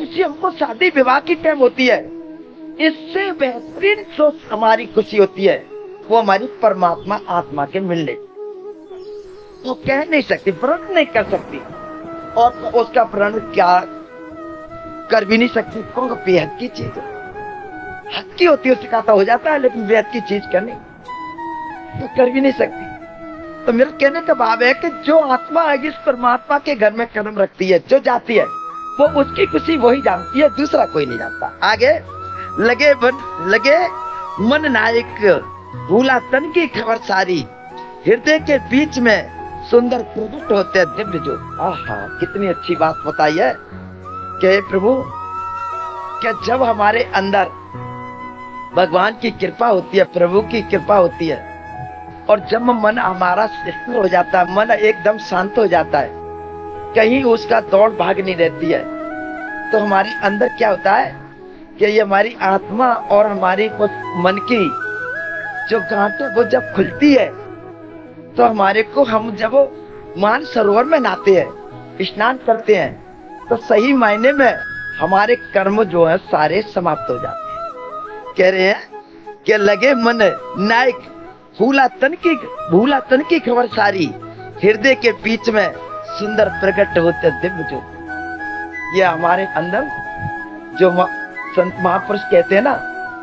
खुशी हमको शादी विवाह की टाइम होती है, इससे बेहतरीन जो हमारी खुशी होती है वो हमारी परमात्मा आत्मा के मिलने। वो कह नहीं सकती, वर्णन नहीं कर सकती, और उसका वर्णन क्या कर भी नहीं सकती, क्योंकि बेहद की चीज है। हद की होती है उससे कहता हो जाता है, लेकिन बेहद की चीज करनी तो कर भी नहीं सकती। तो मेरा कहने का भाव है कि जो आत्मा इस परमात्मा के घर में कदम रखती है, जो जाती है, वो उसकी खुशी वही जानती है, दूसरा कोई नहीं जानता। आगे लगे मन नायक, भूला तन की खबर सारी, हृदय के बीच में सुंदर प्रकट होते हैं दिव्य जो। आहा, कितनी अच्छी बात बताई है कि प्रभु, क्या जब हमारे अंदर भगवान की कृपा होती है, प्रभु की कृपा होती है, और जब मन हमारा स्थिर हो जाता है, मन एकदम शांत हो जाता है, कहीं उसका दौड़ भाग नहीं रहती है, तो हमारे अंदर क्या होता है कि ये हमारी आत्मा और हमारी मन की जो गांठ है वो जब खुलती है, तो हमारे को, हम जब मान सरोवर में नहाते हैं, स्नान करते हैं, तो सही मायने में हमारे कर्म जो है सारे समाप्त हो जाते हैं। कह रहे हैं कि लगे मन नायक, भूला तन की खबर सारी, हृदय के बीच में सुंदर प्रकट होते दिव्य जो। ये हमारे अंदर जो संत महापुरुष कहते हैं ना,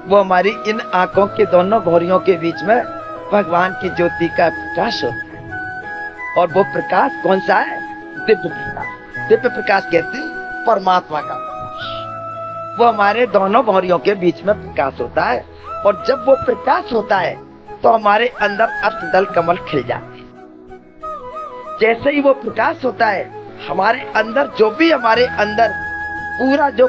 वो हमारी इन आंखों के दोनों भौरियों के बीच में भगवान की ज्योति का प्रकाश होता है। और वो प्रकाश कौन सा है? दिव्य प्रकाश। दिव्य प्रकाश कहते हैं परमात्मा का प्रकाश। वो हमारे दोनों भौरियों के बीच में प्रकाश होता है, और जब वो प्रकाश होता है तो हमारे अंदर अष्टदल कमल खिल जाते हैं। जैसे ही वो प्रकाश होता है, हमारे अंदर जो भी हमारे अंदर पूरा जो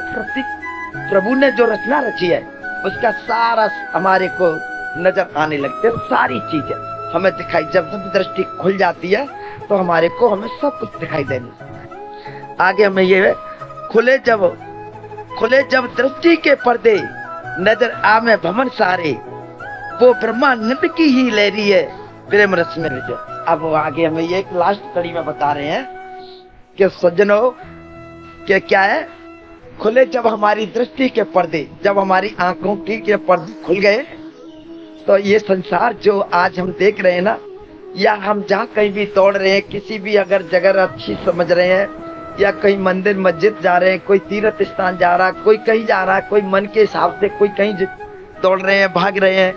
प्रभु ने जो रचना रची है, उसका सारा हमारे को नजर आने लगते हैं। सारी चीजें हमें दिखाई, जब दृष्टि खुल जाती है तो हमारे को हमें सब कुछ दिखाई देने लगता है। आगे हमें ये खुले जब दृष्टि के पर्दे, नजर आवे भवन सारे, वो ब्रह्मानंद की ही लहरी है प्रेम रस में जो। अब आगे हमें ये एक लास्ट कड़ी में बता रहे हैं कि सज्जनों, क्या है, खुले जब हमारी दृष्टि के पर्दे, जब हमारी आंखों के पर्दे खुल गए, तो ये संसार जो आज हम देख रहे हैं ना, या हम जहाँ कहीं भी दौड़ रहे हैं, किसी भी अगर जगह अच्छी समझ रहे हैं, या कहीं मंदिर मस्जिद जा रहे हैं, कोई तीर्थ स्थान जा रहा है, कोई कहीं जा रहा है, कोई मन के हिसाब से, कोई कहीं दौड़ रहे हैं, भाग रहे हैं,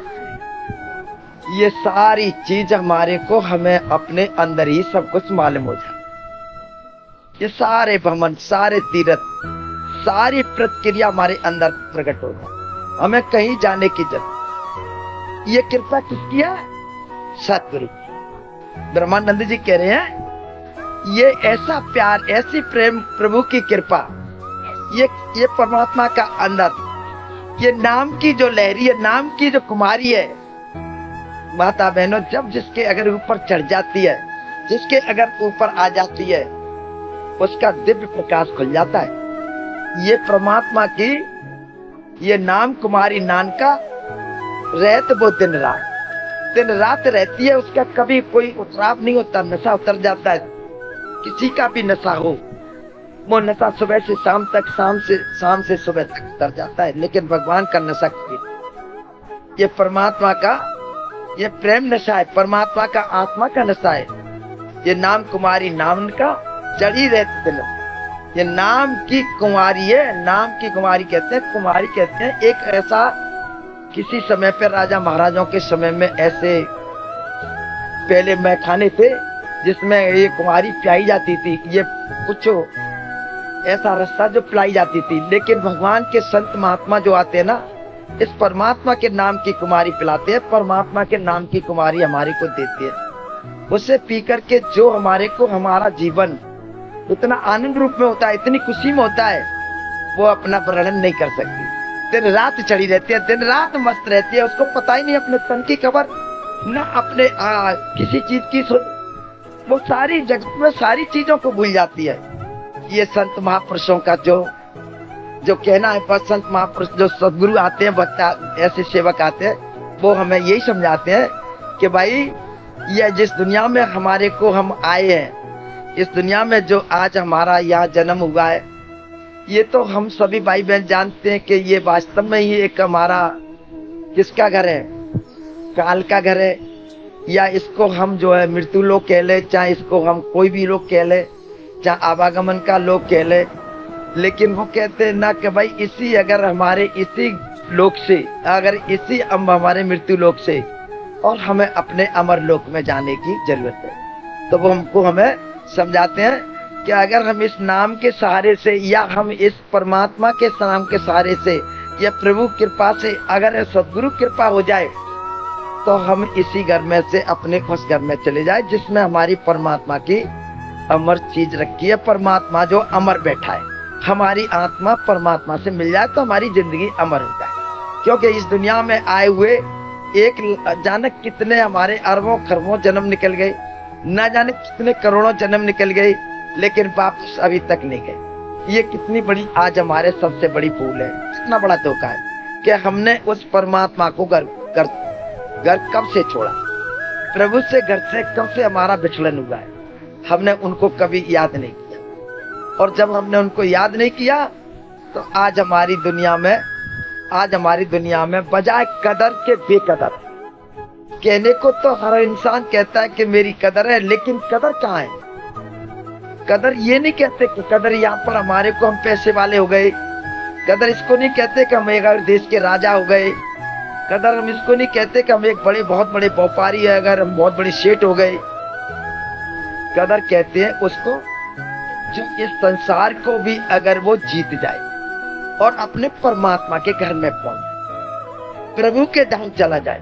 ये सारी चीज हमारे को, हमें अपने अंदर ही सब कुछ मालूम हो जाए। ये सारे भ्रमण, सारे तीर्थ, सारी प्रक्रिया हमारे अंदर प्रकट हो जाए, हमें कहीं जाने की जरूरत। ये कृपा किसकी है? सतगुरु। ब्रह्मानंद जी कह रहे हैं, ये ऐसा प्यार, ऐसी प्रेम, प्रभु की कृपा, ये परमात्मा का अंदर, ये नाम की जो लहरी है, नाम की जो कुमारी है, माता बहनों, जब जिसके अगर ऊपर चढ़ जाती है, जिसके अगर ऊपर आ जाती है, उसका दिव्य प्रकाश खुल जाता है। ये परमात्मा की ये नाम कुमारी नानका रहत वो दिन रात रहती है, उसका कभी कोई उतराव नहीं होता, नशा उतर जाता है। किसी का भी नशा हो, वो नशा सुबह से शाम तक, शाम से सुबह तक उतर जाता है, लेकिन भगवान का नशा कभी, ये परमात्मा का ये प्रेम नशा है, परमात्मा का आत्मा का नशा है। ये नाम कुमारी नाम का जड़ी रहती है, ये नाम की कुमारी है। नाम की कुमारी कहते हैं, कुमारी कहते हैं एक ऐसा, किसी समय पे राजा महाराजाओं के समय में ऐसे पहले मैखाने थे जिसमें ये कुमारी पिलाई जाती थी, ये कुछ ऐसा रास्ता जो पिलाई जाती थी। लेकिन भगवान के संत महात्मा जो आते हैं ना, इस परमात्मा के नाम की कुमारी पिलाते हैं, परमात्मा के नाम की कुमारी हमारे को देती है। उसे पी करके जो हमारे को, हमारा जीवन इतना आनंद रूप में होता है, इतनी खुशी में होता है, वो अपना वर्णन नहीं कर सकती। दिन रात चढ़ी रहती है, दिन रात मस्त रहती है, उसको पता ही नहीं अपने तन की खबर, ना अपने किसी चीज की, वो सारी जगत में सारी चीजों को भूल जाती है। ये संत महापुरुषों का जो कहना है, पर संत महापुरुष जो सदगुरु आते हैं, भक्त ऐसे सेवक आते हैं, वो हमें यही समझाते हैं कि भाई, ये जिस दुनिया में हमारे को हम आए हैं, इस दुनिया में जो आज हमारा यहाँ जन्म हुआ है, ये तो हम सभी भाई बहन जानते हैं कि ये वास्तव में ही एक हमारा किसका घर है, काल का घर है, या इसको हम जो है मृत्यु लोक कह ले, चाहे इसको हम कोई भी लोग कह ले, चाहे आवागमन का लोग कह ले। लेकिन वो कहते हैं ना कि भाई इसी अगर हमारे इसी लोक से, अगर इसी हमारे मृत्यु लोक से और हमें अपने अमर लोक में जाने की जरूरत है। तो वो हमको हमें समझाते हैं कि अगर हम इस नाम के सहारे से या हम इस परमात्मा के नाम के सहारे से या प्रभु कृपा से अगर सदगुरु कृपा हो जाए तो हम इसी घर में से अपने उस घर में चले जाए जिसमें हमारी परमात्मा की अमर चीज रखी है। परमात्मा जो अमर बैठा है, हमारी आत्मा परमात्मा से मिल जाए तो हमारी जिंदगी अमर हो जाए। क्योंकि इस दुनिया में आए हुए एक जाने कितने हमारे अरबों खरबों जन्म निकल गए, न जाने कितने करोड़ों जन्म निकल गए, लेकिन वापस अभी तक नहीं गए। ये कितनी बड़ी आज हमारे सबसे बड़ी भूल है, इतना बड़ा धोखा है कि हमने उस परमात्मा को घर कब से छोड़ा, प्रभु से घर से कब से हमारा विचलन हुआ है। हमने उनको कभी याद नहीं किया, और जब हमने उनको याद नहीं किया तो आज हमारी दुनिया में बजाय कदर के बेकदर। कहने को तो हर इंसान कहता है कि मेरी कदर है, लेकिन कदर कहाँ है? कदर ये नहीं कहते कि कदर यहाँ पर हमारे को हम पैसे वाले हो गए, कदर इसको नहीं कहते कि हम एक देश के राजा हो गए, कदर हम इसको नहीं कहते कि हम एक बहुत बड़े व्यापारी है, अगर हम बहुत बड़े सेठ हो गए। कदर कहते हैं उसको जो इस संसार को भी अगर वो जीत जाए और अपने परमात्मा के घर में पहुंच जाए, प्रभु के धाम चला जाए,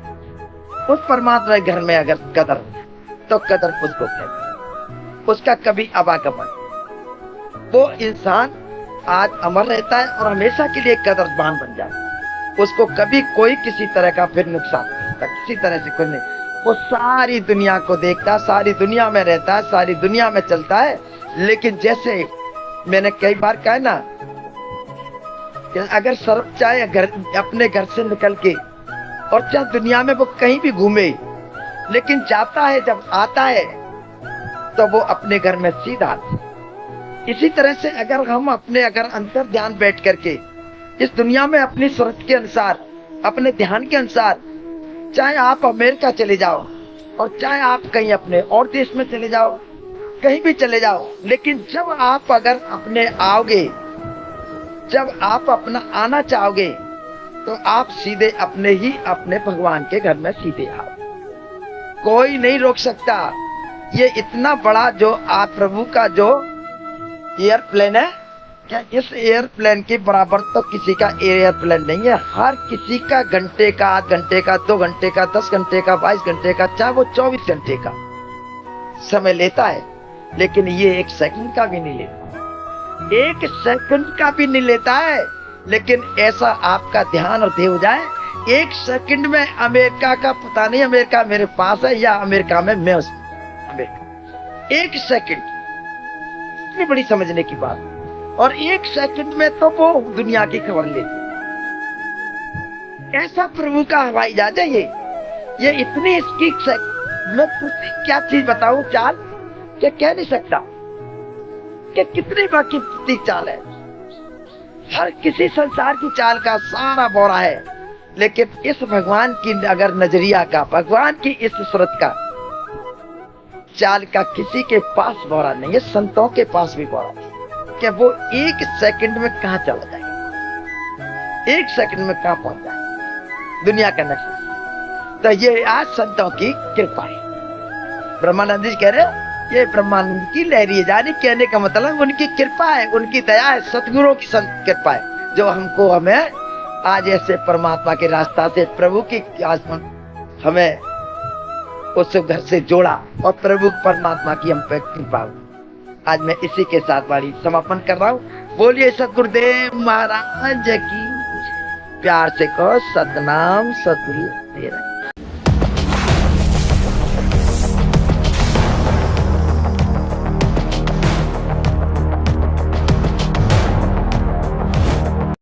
उस परमात्मा के घर में अगर कदर तो कदर उसको कहते, उसका कभी आवागमन। वो इंसान आज अमर रहता है और हमेशा के लिए कदरदान बन जाए, उसको कभी कोई किसी तरह का फिर नुकसान नहीं होता, किसी तरह से कोई नहीं। वो सारी दुनिया को देखता है, सारी दुनिया में रहता है, सारी दुनिया में चलता है। लेकिन जैसे मैंने कई बार कहा ना कि अगर सर्प चाहे अपने घर से निकल के और चाहे दुनिया में वो कहीं भी घूमे, लेकिन जाता है जब आता है तो वो अपने घर में सीधा। इसी तरह से अगर हम अपने अंतर ध्यान बैठ करके इस दुनिया में अपनी सोच के अनुसार, अपने ध्यान के अनुसार, चाहे आप अमेरिका चले जाओ और चाहे आप कहीं अपने और देश में चले जाओ, कहीं भी चले जाओ, लेकिन जब आप अगर अपने आओगे, जब आप अपना आना चाहोगे तो आप सीधे अपने भगवान के घर में सीधे आओ, कोई नहीं रोक सकता। ये इतना बड़ा जो आप प्रभु का जो एयरप्लेन है, क्या इस एयरप्लेन के बराबर तो किसी का एयरप्लेन नहीं है। हर किसी का घंटे का, 8 घंटे का, 2 घंटे का, 10 घंटे का, 22 घंटे का, चाहे वो 24 घंटे का समय लेता है, लेकिन ये 1 सेकंड का भी नहीं लेता, 1 सेकंड का भी नहीं लेता है। लेकिन ऐसा आपका ध्यान और ध्येय हो जाए, 1 सेकंड में अमेरिका का पता नहीं, अमेरिका मेरे पास है या अमेरिका में मैं उस अमेरिका, 1 सेकंड, इतनी बड़ी समझने की बात। और 1 सेकंड में तो वो दुनिया की खबर लेती। ऐसा प्रभु का हवाई जहाज है ये इतनी इसकी मैं क्या चीज बताऊं, चाल क्या कह नहीं सकता कि कितनी बाकी प्रतीक चाल है। हर किसी संसार की चाल का सारा बोरा है, लेकिन इस भगवान की अगर नजरिया का, भगवान की इस सूरत का चाल का किसी के पास बोरा नहीं है। संतों के पास भी बोरा नहीं कि वो 1 सेकंड में कहां चला जाए, 1 सेकंड में कहां पहुंच जाए दुनिया का नक्शा। तो ये आज संतों की कृपा है। ब्रह्मानंद जी कह रहे ये ब्रह्मानंद की लहरी है, जाने कहने का मतलब उनकी कृपा है, उनकी दया है, सतगुरुओं की कृपा है, जो हमें आज ऐसे परमात्मा के रास्ता से प्रभु की हमें उस घर से जोड़ा और प्रभु परमात्मा की हम पे कृपा। आज मैं इसी के साथ वाणी समापन कर रहा हूँ। बोलिए सतगुरुदेव महाराज की, प्यार से कहो सतनाम सतगुरु तेरा।